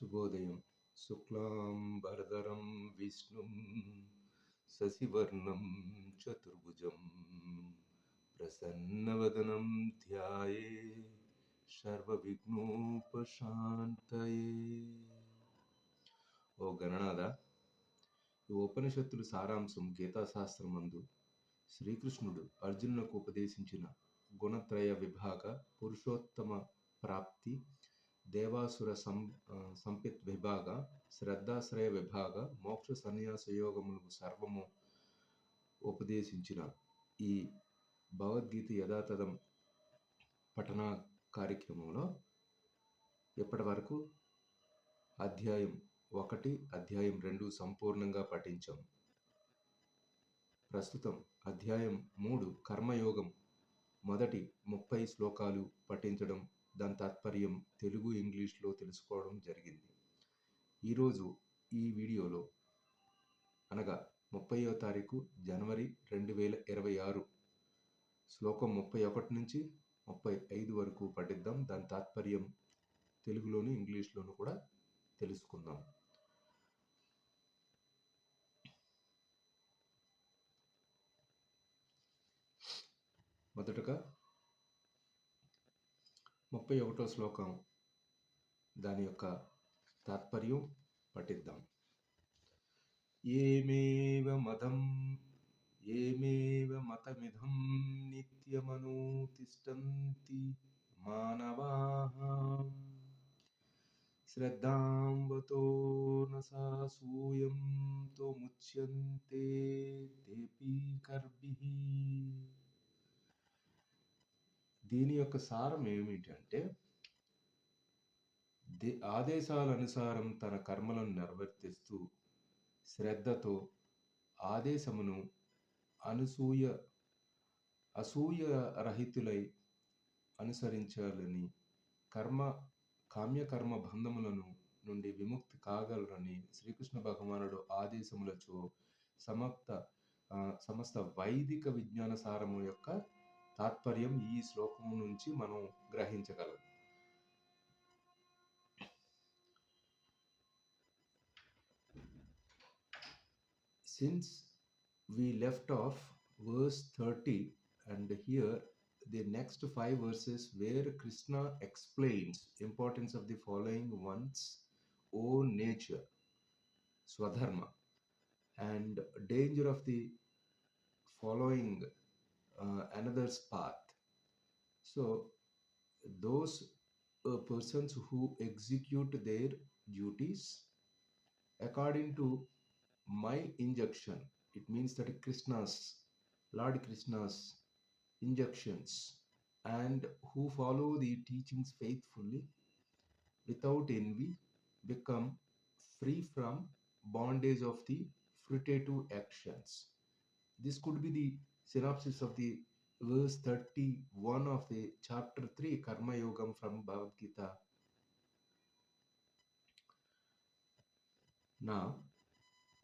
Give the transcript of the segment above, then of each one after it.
శుభోదయం. శుక్లాంబరధరం విష్ణుం శశివర్ణం చతుర్భుజం ప్రసన్నవదనం ధ్యాయేత్ సర్వవిఘ్నోపశాంతయే. ఓ గణనాథ, ఈ ఉపనిషత్తుల సారాంశం గీతాశాస్త్రమందు శ్రీకృష్ణుడు అర్జునులకు ఉపదేశించిన గుణత్రయ విభాగ పురుషోత్తమ ప్రాప్తి, దేవాసుర సంపిత్ విభాగ, శ్రద్ధాశ్రయ విభాగ, మోక్ష సన్యాస యోగములు సర్వము ఉపదేశించిన ఈ భగవద్గీత యథాతథం పఠన కార్యక్రమంలో ఇప్పటి వరకు అధ్యాయం 1, అధ్యాయం 2 సంపూర్ణంగా పఠించాం. ప్రస్తుతం అధ్యాయం 3 కర్మయోగం మొదటి 30 శ్లోకాలు పఠించడం, దాని తాత్పర్యం తెలుగు ఇంగ్లీష్లో తెలుసుకోవడం జరిగింది. ఈరోజు ఈ వీడియోలో అనగా 30వ తారీఖు జనవరి 2026 శ్లోకం 31 నుంచి 35 వరకు పఠిద్దాం. దాని తాత్పర్యం తెలుగులోను ఇంగ్లీష్లోను కూడా తెలుసుకుందాం. మొదటగా 31వ శ్లోకం దాని యొక్క తాత్పర్యం పఠిద్దాం. ఏమేవ మతమిదం నిత్యమనుతిష్టంతి మానవాః శ్రద్ధాంవతో నసాసూయం తోముచ్యంతే తేపి కర్భిః. దీని యొక్క సారం ఏమిటంటే, ఆదేశాలనుసారం తన కర్మలను నిర్వర్తిస్తూ శ్రద్ధతో ఆదేశమును అసూయ రహితులై అనుసరించాలని, కామ్యకర్మ బంధములను నుండి విముక్తి కాగలరని శ్రీకృష్ణ భగవానుడు ఆదేశములచో సమస్త వైదిక విజ్ఞాన సారము యొక్క తాత్పర్యం ఈ శ్లోకము నుంచి మనం గ్రహించగలం. Since we left off verse 30 and here the next 5 verses where Krishna explains importance of the following one's own nature, swadharma, and danger of the following another's path. So those persons who execute their duties according to my injunction, it means that Lord Krishna's injunctions, and who follow the teachings faithfully without envy, become free from bondage of the fruitive actions. This could be the synopsis of the verse 31 of the chapter 3 Karma Yogam from Bhagavad Gita. Now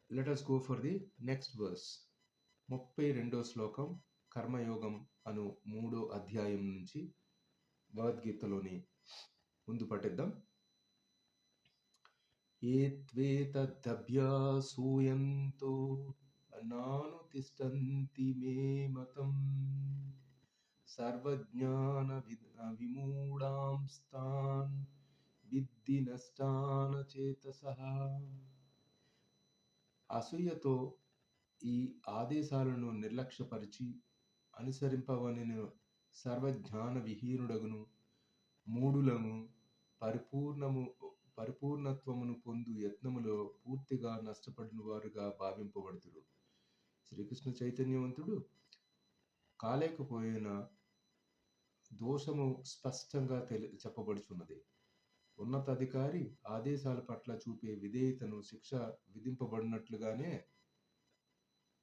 let us go for the next verse. 32వ శ్లోకం కర్మయోగం అను 3వ అధ్యాయం నుంచి భగవద్గీతలోని ముందు పఠిద్దాం. ఏత్వేతదభ్యాసూయంతో నానుతిష్టంతి మే మతం సర్వజ్ఞాన విమూఢాంస్తాన్ విద్ధి నష్టాన చేతసః. అసూయతో ఈ ఆదేశాలను నిర్లక్ష్యపరిచి అనుసరింపవలెను సర్వజ్ఞాన విహీనుడగును మూఢులను పరిపూర్ణత్వమును పొందు యత్నములో పూర్తిగా నష్టపడిన వారుగా భావింపబడుతురు. శ్రీకృష్ణ చైతన్యవంతుడు కాలేకపోయిన దోషము స్పష్టంగా చెప్పబడుచున్నది. ఉన్నతాధికారి ఆదేశాల పట్ల చూపే విధేయతను శిక్ష విధింపబడినట్లుగానే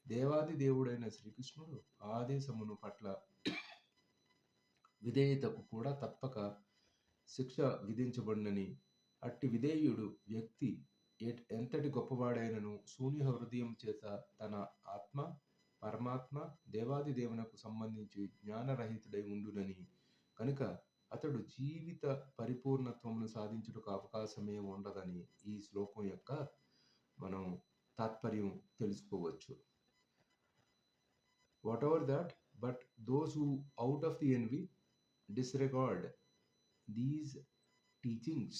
దేవాది దేవుడైన శ్రీకృష్ణుడు ఆదేశమును పట్ల విధేయతకు కూడా తప్పక శిక్ష విధించబడినని, అట్టి విధేయుడు వ్యక్తి ఎంతటి గొప్పవాడైనను శూన్య హృదయం చేత తన ఆత్మ, పరమాత్మ, దేవాది దేవునకు సంబంధించి జ్ఞానరహితుడై ఉండునని, కనుక అతడు జీవిత పరిపూర్ణత్వమును సాధించుటకు అవకాశమే ఉండదని ఈ శ్లోకం యొక్క మనం తాత్పర్యం తెలుసుకోవచ్చు. Whatever that, but those who out of the envy disregard these teachings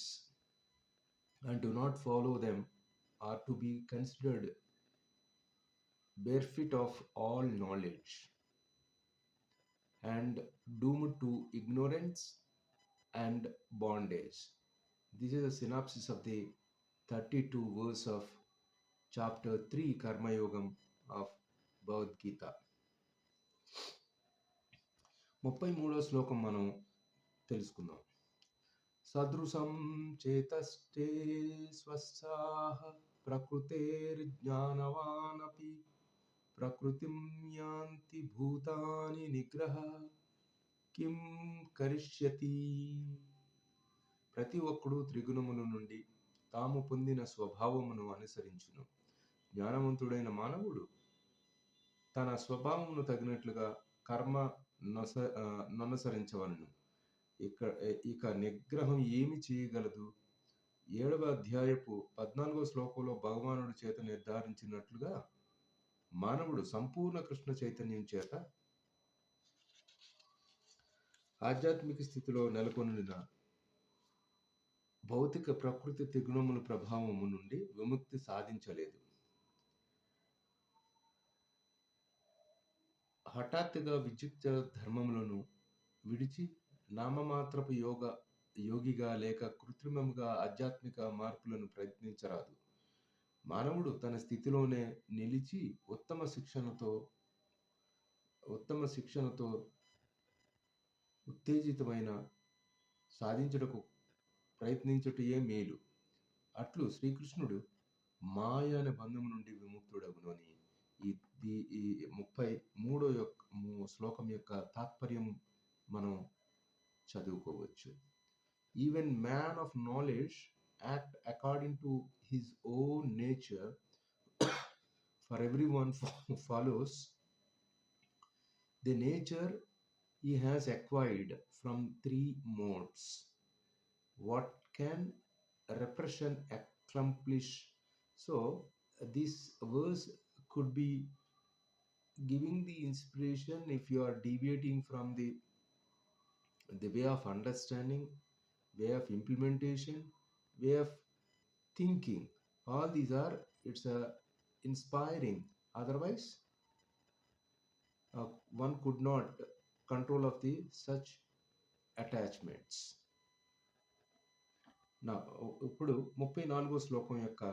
and do not follow them are to be considered bereft of all knowledge and doomed to ignorance and bondage. This is a synopsis of the 32 verse of chapter 3 Karma Yogam of Bhagavad Gita. 33వ శ్లోకం మనం తెలుసుకుందాం. సదృశం చేతస్తే స్వస్థాః ప్రకృతేర్జ్ఞానవానపి ప్రకృతిం యాంతి భూతాని నిగ్రహ కిం కరిష్యతి. ప్రతి ఒక్కడు త్రిగుణముల నుండి తాము పొందిన స్వభావమును అనుసరించును. జ్ఞానవంతుడైన మానవుడు తన స్వభావమును తగినట్లుగా కర్మ ననుసరించవలను. ఇక నిగ్రహం ఏమి చేయగలదు? 7వ అధ్యాయపు 14వ శ్లోకంలో భగవానుడి చేత నిర్ధారించినట్లుగా మానవుడు సంపూర్ణ కృష్ణ చైతన్యం చేత ఆధ్యాత్మిక స్థితిలో నెలకొనిన భౌతిక ప్రకృతి త్రిగుణముల ప్రభావము నుండి విముక్తి సాధించలేదు. హఠాత్తుగా విద్యుక్త ధర్మములను విడిచి నామమాత్రపు యోగిగా లేక కృత్రిమముగా ఆధ్యాత్మిక మార్పులను ప్రయత్నించరాదు. మానవుడు తన స్థితిలోనే నిలిచి ఉత్తమ శిక్షణతో ఉత్తేజితమైన సాధించుటకు ప్రయత్నించుటయే మేలు. అట్లు శ్రీకృష్ణుడు మాయ అనే బంధము నుండి విముక్తుడగును అని ఈ 33వ శ్లోకం యొక్క తాత్పర్యం మనం చదువుకోవచ్చు. Even man of knowledge act according to his own nature, for every one follows the nature he has acquired from 3 modes. What can repression accomplish? So this verse could be giving the inspiration if you are deviating from the way of understanding, way of implementation, way of thinking. All these are, it's a inspiring. Otherwise one could not control of the such attachments. ఇప్పుడు 34వ శ్లోకం యొక్క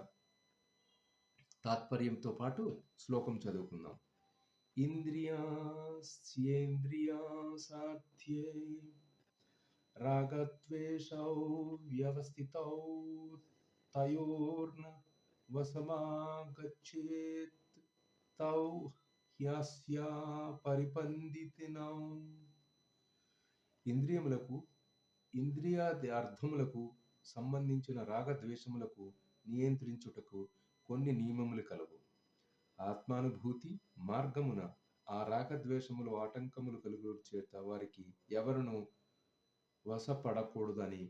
తాత్పర్యంతో పాటు శ్లోకం చదువుకుందాం. ఇంద్రియాస్యేంద్రియాసాధ్యే రాగద్వేషౌ వ్యవస్థితౌ తయోర్న వశమాగచ్చేత్ తౌ హ్యస్యా పరిపందితినౌ. ఇంద్రియములకు ఇంద్రియార్థములకు సంబంధించిన రాగద్వేషములకు నియంత్రించుటకు కొన్ని నియమములు కలవు. ఆత్మానుభూతి మార్గమున ఆ రాగద్వేషములు ఆటంకములు కలుగుట చేత వారికి ఎవరును వశపడకూడదని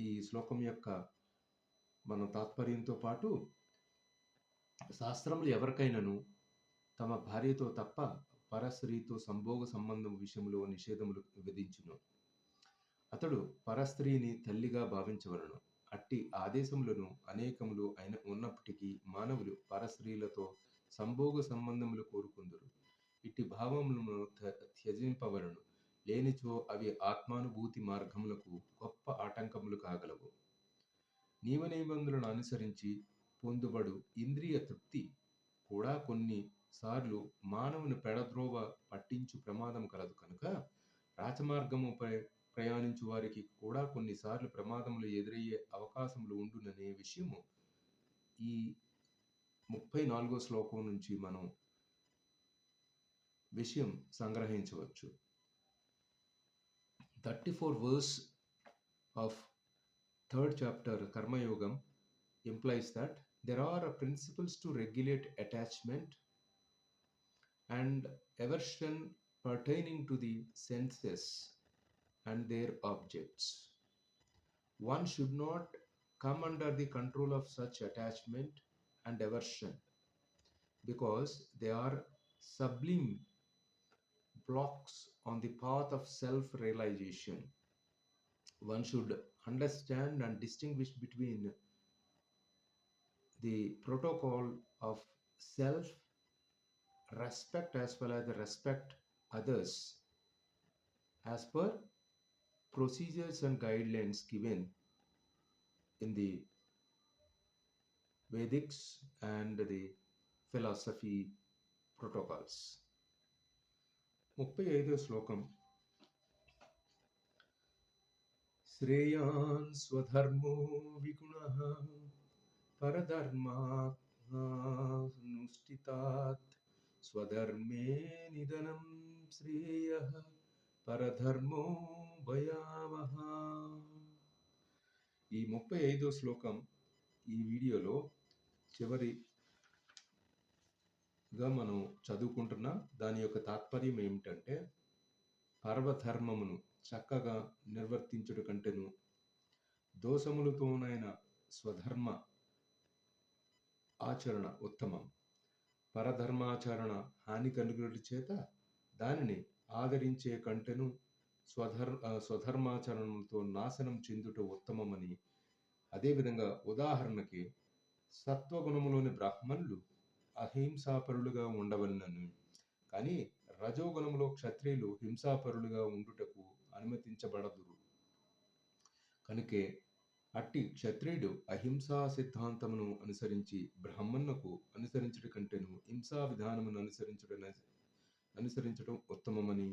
ఈ శ్లోకం యొక్క మన తాత్పర్యంతో పాటు శాస్త్రములు ఎవరికైనాను తమ భార్యతో తప్ప పరస్త్రీతో సంభోగ సంబంధం విషయంలో నిషేధములు విధించును. అతడు పరస్త్రీని తల్లిగా భావించవలను. అట్టి ఆదేశములను అనేకములు ఉన్నప్పటికీ మానవులు పరస్త్రీలతో సంభోగ సంబంధములు కోరుకుందురు. ఇట్టి భావములను త్యజింపవలను. లేనిచో అవి ఆత్మానుభూతి మార్గములకు గొప్ప ఆటంకములు కాగలవు. నియమనిబంధనలను అనుసరించి పొందుబడు ఇంద్రియ తృప్తి కూడా కొన్ని సార్లు మానవుని పెడద్రోవ పట్టించు ప్రమాదం కలదు. కనుక రాచమార్గముపై ప్రయాణించు వారికి కూడా కొన్నిసార్లు ప్రమాదములు ఎదురయ్యే అవకాశములు ఉండుననే విషయము ఈ 34వ శ్లోకం నుంచి మనం విషయం సంగ్రహించవచ్చు. 34 verse of 3rd chapter Karma Yogam implies that there are principles to regulate attachment and aversion pertaining to the senses and their objects. One should not come under the control of such attachment and aversion because they are sublime blocks on the path of self realization. One should understand and distinguish between the protocol of self respect as well as the respect others as per procedures and guidelines given in the Vedics and the philosophy protocols. 35వ శ్లోకం శ్రేయాన్ స్వధర్మో విగుణః పరధర్మానుష్ఠితాత్ స్వధర్మే నిధనం శ్రేయః పరధర్మో భయావహ. ఈ 35వ శ్లోకం ఈ వీడియోలో చివరిగా మనం చదువుకుంటున్న దాని యొక్క తాత్పర్యం ఏమిటంటే, పరధర్మమును చక్కగా నిర్వర్తించుట కంటేను దోషములతోనైన స్వధర్మ ఆచరణ ఉత్తమం. పరధర్మాచరణ హాని కలుగుట చేత దానిని ఆదరించే కంటెను స్వధర్మాచరణతో నాశనం చెందుట ఉత్తమమని. అదేవిధంగా ఉదాహరణకి సత్వగుణములోని బ్రాహ్మణులు అహింసాపరులుగా ఉండవలెనని, కానీ రజోగుణములో క్షత్రియులు హింసాపరులుగా ఉండుటకు అనుమతించబడదురు. కనుకే అట్టి క్షత్రియుడు అహింసా సిద్ధాంతమును అనుసరించి బ్రాహ్మణునకు అనుసరించుట కంటేను హింసా విధానమును అనుసరించడం ఉత్తమమని.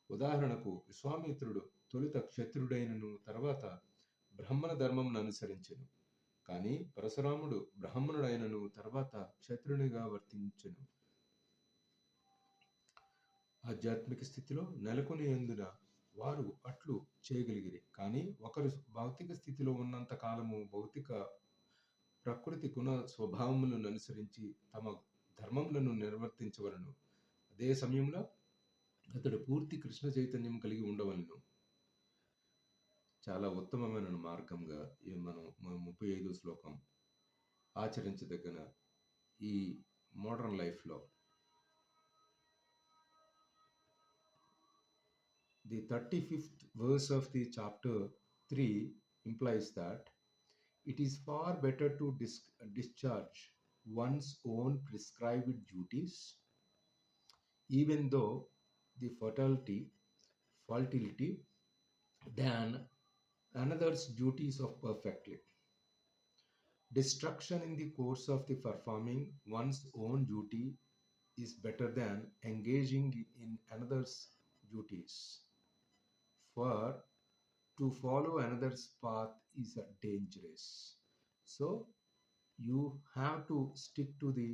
ఉదాహరణకు విశ్వామిత్రుడు తొలుత క్షత్రుడైనను తర్వాత బ్రాహ్మణ ధర్మమును అనుసరించెను, కానీ పరశురాముడు బ్రాహ్మణుడైనను తర్వాత క్షత్రునిగా వర్తించెను. ఆధ్యాత్మిక స్థితిలో నెలకొనేందున వారు అట్లు చేయగలిగిరి, కానీ ఒకరు భౌతిక స్థితిలో ఉన్నంత కాలము భౌతిక ప్రకృతి గుణ స్వభావములను అనుసరించి తమ ధర్మములను నిర్వర్తించవలను. అదే సమయంలో అతడు పూర్తి కృష్ణ చైతన్యం కలిగి ఉండవలను. చాలా ఉత్తమమైన మార్గంగా మనం 35వ శ్లోకం ఆచరించదగిన ఈ మోడర్న్ లైఫ్లో. The 35th verse of the chapter 3 implies that it is far better to discharge one's own prescribed duties, even though the fatality, than another's duties of perfectly. Destruction in the course of the performing one's own duty is better than engaging in another's duties. For to follow another's path is dangerous. So you have to stick to the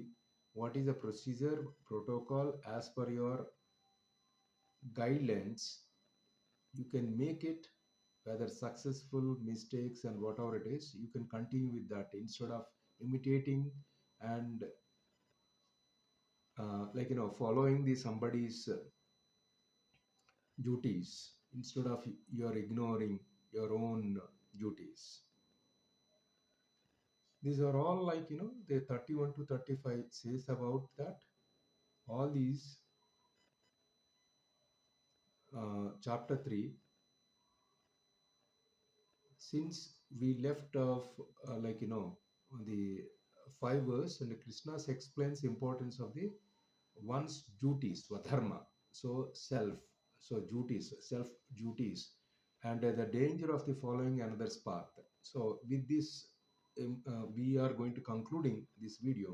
what is the procedure protocol as per your guidelines. You can make it, whether successful, mistakes and whatever it is, you can continue with that instead of imitating and following somebody's duties instead of you are ignoring your own duties. These are all the 31 to 35 says about that. All these chapter 3, since we left off the 5 verse, and Krishna explains the importance of the one's duties, swadharma, so self duties, and the danger of the following another's path. So with this we are going to concluding this video.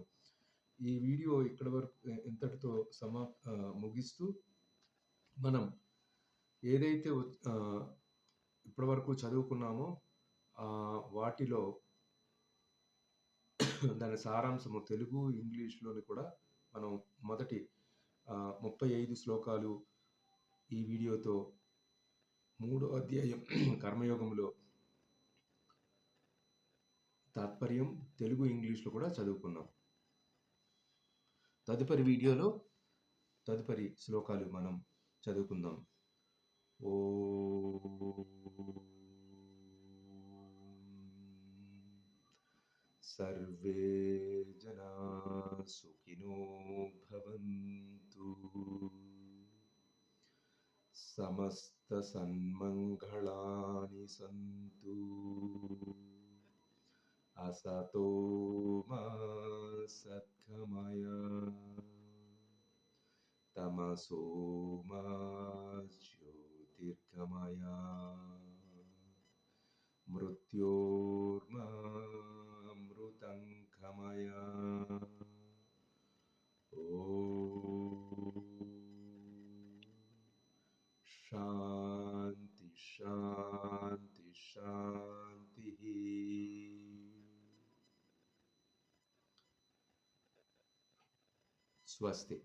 ఈ video ఇక్కడ వరకు ఇంతటితో ముగిస్తూ మనం ఏదైతే ఇప్పటి వరకు చదువుకున్నామో వాటిలో దాని సారాంశము తెలుగు ఇంగ్లీష్లోని కూడా మనం మొదటి 35 శ్లోకాలు ఈ వీడియోతో 3వ అధ్యాయం కర్మయోగంలో తాత్పర్యం తెలుగు ఇంగ్లీష్లో కూడా చదువుకున్నాం. తదుపరి వీడియోలో తదుపరి శ్లోకాలు మనం చదువుకుందాం. ॐ सर्वे जनाः सुखिनो भवन्तु, समस्तसन्मङ्गलानि सन्तु, असतो मा सद्गमय, तमसो मा ज्योतिर्गमय, मृत्योर्मामृतङ्गमय। ॐ शान्ति शान्ति शान्तिः। स्वस्ति।